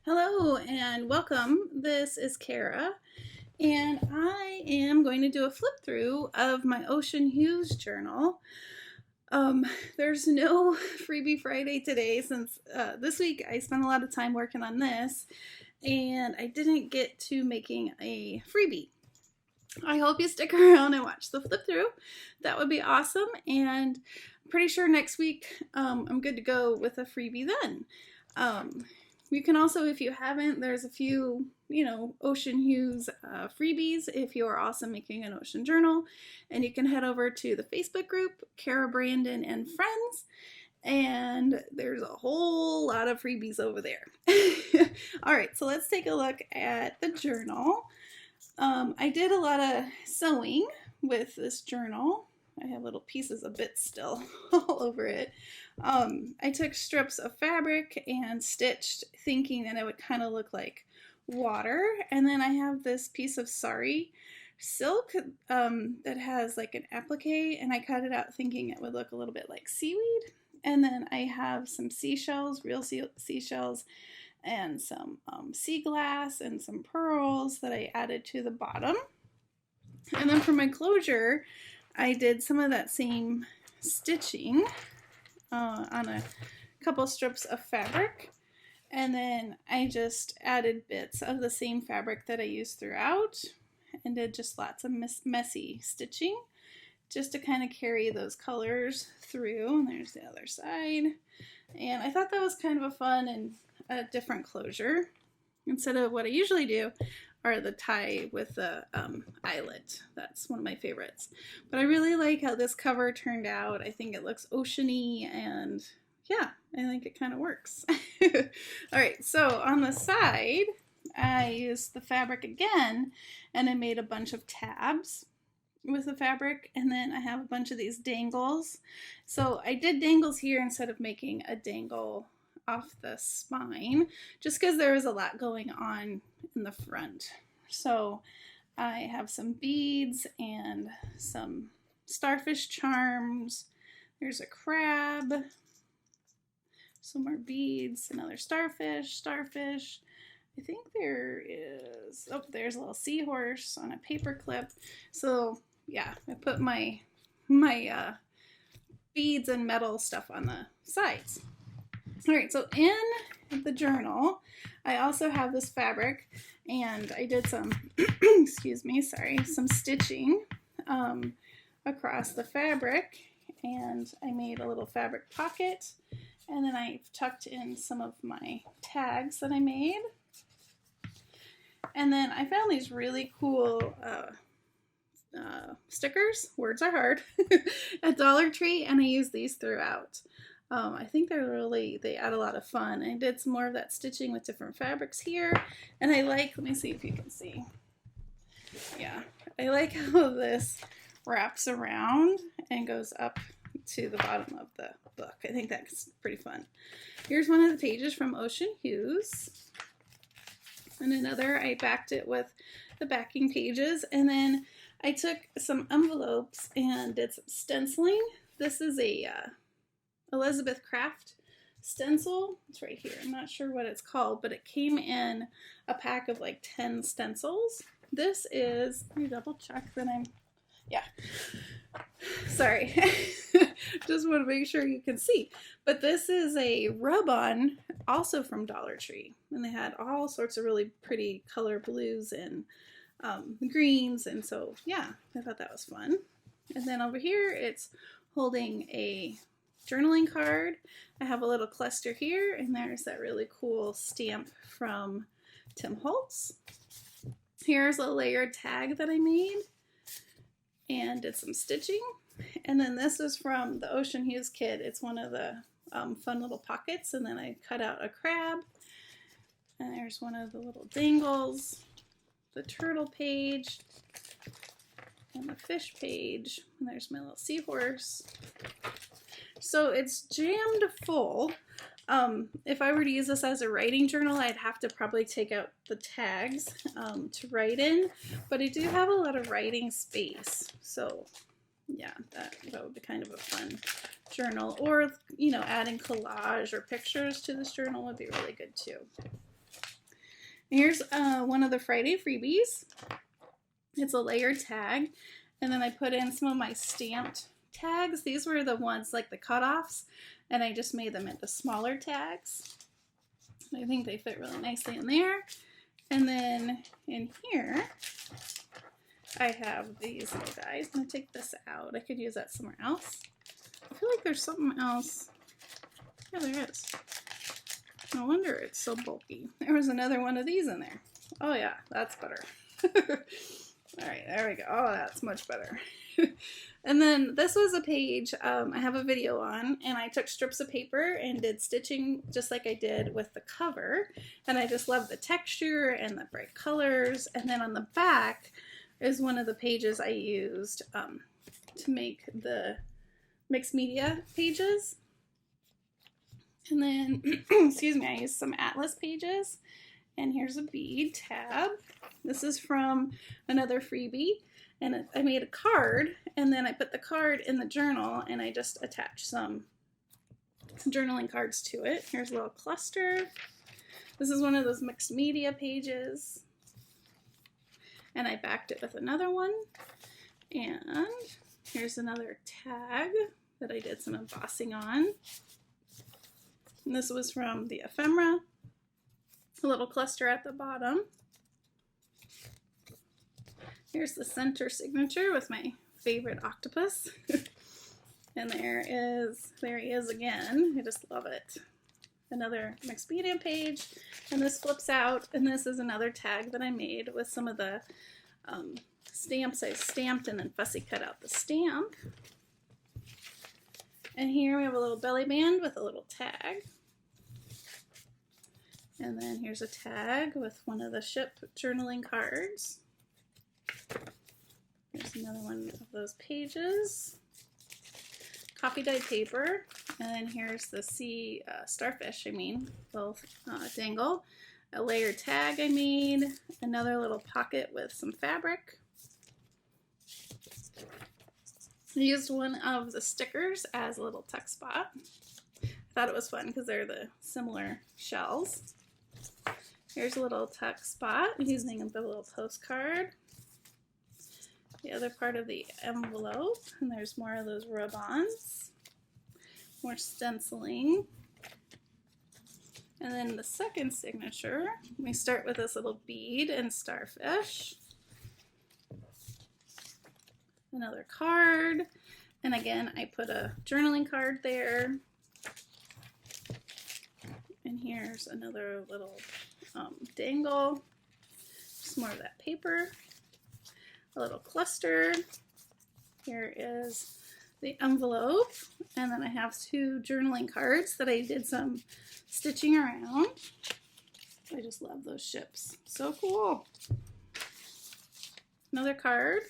Hello and welcome. This is Cara, and I am going to do a flip through of my Ocean Hues Journal. There's no freebie Friday today since this week I spent a lot of time working on this and I didn't get to making a freebie. I hope you stick around and watch the flip through. That would be awesome, and I'm pretty sure next week I'm good to go with a freebie then. You can also, if you haven't, there's a few, Ocean Hues freebies if you're also making an ocean journal. And you can head over to the Facebook group, Cara, Brandon, and Friends. And there's a whole lot of freebies over there. All right, so let's take a look at the journal. I did a lot of sewing with this journal. I have little pieces of bits still all over it. I took strips of fabric and stitched thinking that it would kind of look like water. And then I have this piece of sari silk that has like an applique, and I cut it out thinking it would look a little bit like seaweed. And then I have some seashells, real seashells, and some sea glass and some pearls that I added to the bottom. And then for my closure, I did some of that same stitching on a couple strips of fabric, and then I just added bits of the same fabric that I used throughout and did just lots of messy stitching just to kind of carry those colors through. And there's the other side, and I thought that was kind of a fun and a different closure instead of what I usually do are the tie with the eyelet. That's one of my favorites. But I really like how this cover turned out. I think it looks oceany, and yeah, I think it kind of works. All right, so on the side, I used the fabric again, and I made a bunch of tabs with the fabric, and then I have a bunch of these dangles. So I did dangles here instead of making a dangle off the spine, just because there was a lot going on in the front. So I have some beads and some starfish charms. There's a crab, some more beads, another starfish. I think there is, oh, there's a little seahorse on a paper clip. So yeah, I put my beads and metal stuff on the sides. All right, so in the journal, I also have this fabric, and I did some, some stitching across the fabric, and I made a little fabric pocket, and then I tucked in some of my tags that I made. And then I found these really cool stickers, words are hard, at Dollar Tree, and I use these throughout. I think they add a lot of fun. I did some more of that stitching with different fabrics here, and I like, let me see if you can see. Yeah, I like how this wraps around and goes up to the bottom of the book. I think that's pretty fun. Here's one of the pages from Ocean Hues, and another, I backed it with the backing pages, and then I took some envelopes and did some stenciling. This is a Elizabeth Craft stencil. It's right here. I'm not sure what it's called, but it came in a pack of like 10 stencils. This is, let me double check that yeah. Sorry. Just want to make sure you can see. But this is a rub-on, also from Dollar Tree. And they had all sorts of really pretty color blues and greens. And so, yeah, I thought that was fun. And then over here, it's holding a journaling card. I have a little cluster here, and there's that really cool stamp from Tim Holtz. Here's a layered tag that I made and did some stitching. And then this is from the Ocean Hues kit. It's one of the fun little pockets, and then I cut out a crab. And there's one of the little dangles, the turtle page, and the fish page. And there's my little seahorse. So it's jammed full. If I were to use this as a writing journal, I'd have to probably take out the tags to write in, but I do have a lot of writing space. So yeah, that would be kind of a fun journal, or, adding collage or pictures to this journal would be really good too. Here's one of the Friday freebies. It's a layered tag, and then I put in some of my stamped tags. These were the ones like the cutoffs, and I just made them into smaller tags. I think they fit really nicely in there. And then in here, I have these little guys. I'm gonna take this out. I could use that somewhere else. I feel like there's something else. Yeah, there is. No wonder it's so bulky. There was another one of these in there. Oh yeah, that's better. All right, there we go. Oh, that's much better. And then this was a page I have a video on, and I took strips of paper and did stitching just like I did with the cover. And I just love the texture and the bright colors. And then on the back is one of the pages I used to make the mixed media pages. And then, excuse me, I used some atlas pages. And here's a bead tab. This is from another freebie. And I made a card, and then I put the card in the journal, and I just attached some journaling cards to it. Here's a little cluster. This is one of those mixed media pages. And I backed it with another one. And here's another tag that I did some embossing on. And this was from the ephemera. A little cluster at the bottom. Here's the center signature with my favorite octopus. And there he is again. I just love it. Another mixed media page, and this flips out, and this is another tag that I made with some of the stamps I stamped and then fussy cut out the stamp. And here we have a little belly band with a little tag. And then here's a tag with one of the ship journaling cards. Here's another one of those pages. Coffee dyed paper. And then here's the sea starfish, little dangle. A layered tag I made. Another little pocket with some fabric. I used one of the stickers as a little tuck spot. I thought it was fun because they're the similar shells. Here's a little tuck spot using a little postcard. The other part of the envelope, and there's more of those rub-ons, more stenciling. And then the second signature, we start with this little bead and starfish. Another card, and again I put a journaling card there. And here's another little dangle, just more of that paper. A little cluster. Here is the envelope, and then I have two journaling cards that I did some stitching around. I just love those ships. So cool. Another card.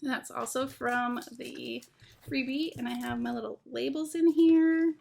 That's also from the freebie, and I have my little labels in here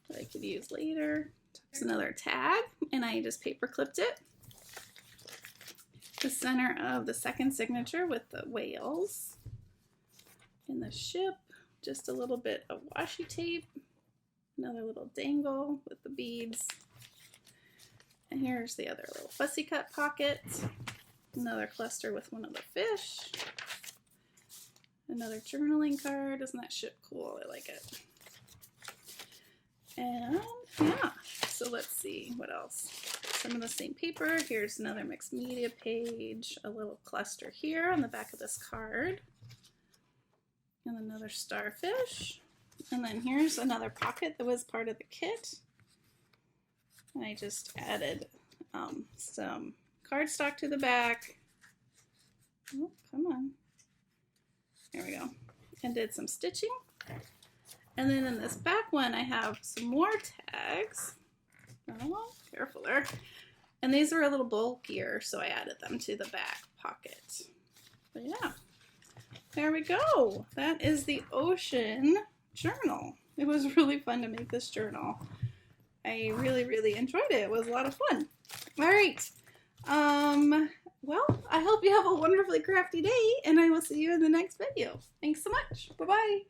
that I could use later. There's another tag, and I just paper clipped it. The center of the second signature with the whales and the ship, just a little bit of washi tape, another little dangle with the beads, and here's the other little fussy cut pocket, another cluster with one of the fish, another journaling card. Isn't that ship cool? I like it. And yeah, so let's see what else. Some of the same paper. Here's another mixed media page, a little cluster here on the back of this card, and another starfish. And then here's another pocket that was part of the kit. And I just added some cardstock to the back. Oh, come on. There we go. And did some stitching. And then in this back one, I have some more tags. Oh, careful there. And these are a little bulkier, so I added them to the back pocket. But yeah, there we go. That is the Ocean Journal. It was really fun to make this journal. I really, really enjoyed it. It was a lot of fun. All right. Well, I hope you have a wonderfully crafty day, and I will see you in the next video. Thanks so much. Bye-bye.